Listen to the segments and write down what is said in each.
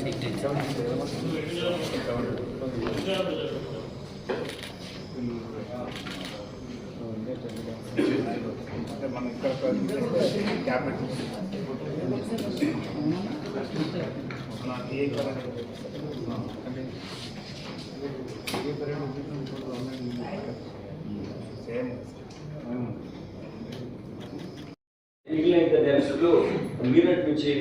మన ఇక్కడ క్యాబినెట్ మిగిలిన దర్శకులు మీరట్ నుంచి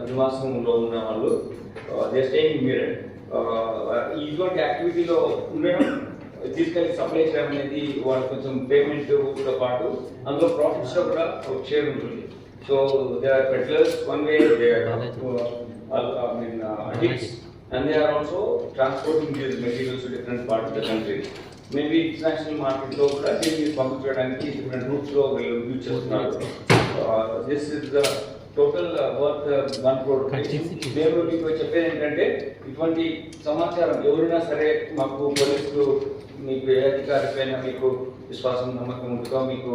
నివాసంలో ఉన్న వాళ్ళు దే స్టేయింగ్ ఇన్ మీరట్ ఇటువంటి యాక్టివిటీలో ఉండడం తీసుకెళ్ళి సప్లై చేయడం అనేది వాళ్ళు కొంచెం పేమెంట్తో పాటు అందులో ప్రాఫిట్స్లో కూడా ఒక షేర్ ఉంటుంది. So they are peddlers one way they hits and they are also transporting these materials to different parts of the country. Maybe international market lo kuda దీన్ని పంపించడానికి different routes లో యూజ్ చేస్తున్నారు. This is the total worth 1 crore. మేము మీకు చెప్పేది ఏంటంటే ఇటువంటి సమాచారం ఎవరైనా సరే మాకు పోలీసులు మీకు ఏ అధికారిపైన మీకు విశ్వాసం నమ్మకం ఉంటుందో మీకు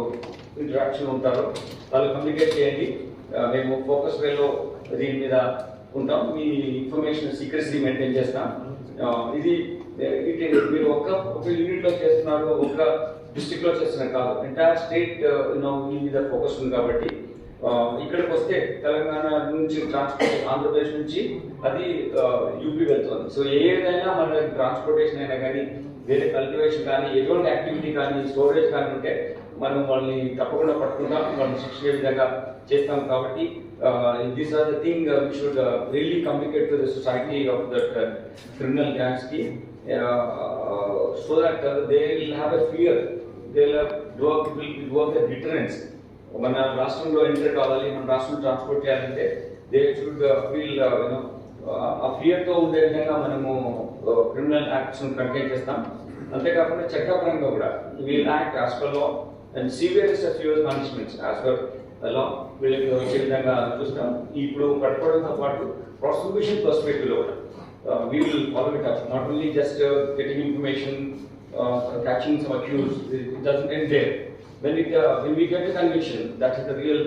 ఇంటరాక్షన్ ఉంటారో వాళ్ళు కమ్యూనికేట్ చేయండి. మేము ఫోకస్ వేలో దీని మీద ఉంటాం. మీ ఇన్ఫర్మేషన్ సీక్రెసీ మెయింటైన్ చేస్తాం. ఇది మీరు ఒక యూనిట్లో చేస్తున్నారు, ఒక డిస్ట్రిక్ట్లో చేస్తున్నారు కాదు, ఎంటైర్ స్టేట్ మీ మీద ఫోకస్ ఉంది. కాబట్టి ఇక్కడికి వస్తే తెలంగాణ నుంచి ట్రాన్స్పోర్ట్ ఆంధ్రప్రదేశ్ నుంచి అది యూపీ వెళ్తుంది. సో ఏదైనా మన ట్రాన్స్పోర్టేషన్ అయినా కానీ వేరే కల్టివేషన్ కానీ ఎటువంటి యాక్టివిటీ కానీ స్టోరేజ్ కానీ ఉంటే మనం వాళ్ళని తప్పకుండా పట్టుకుంటాం, వాళ్ళని శిక్షించే విధంగా చేస్తాం. కాబట్టి these are the thing we should really communicate to the society of that criminal gangs ki so that they will have a fear, they will work the deterrence. మన రాష్ట్రంలో ఎంటర్ కావాలి, మన రాష్ట్రం ట్రాన్స్పోర్ట్ చేయాలంటే దే షుడ్ ఫీల్ ఆ ఫియర్తో ఉండే విధంగా మనము క్రిమినల్ యాక్ట్స్ కంటైన్ చేస్తాం. అంతేకాకుండా చట్టపరంగా కూడా we'll act as per law and severest of your punishments as per law వీళ్ళకి వచ్చే విధంగా చూస్తాం. ఇప్పుడు పట్టుకోవడంతో పాటు ప్రాసిక్యూషన్ పర్స్పెక్టివ్ లో కూడా we will follow it up, not only just getting information, catching some accused. It doesn't end there. When we get a conviction, that is the real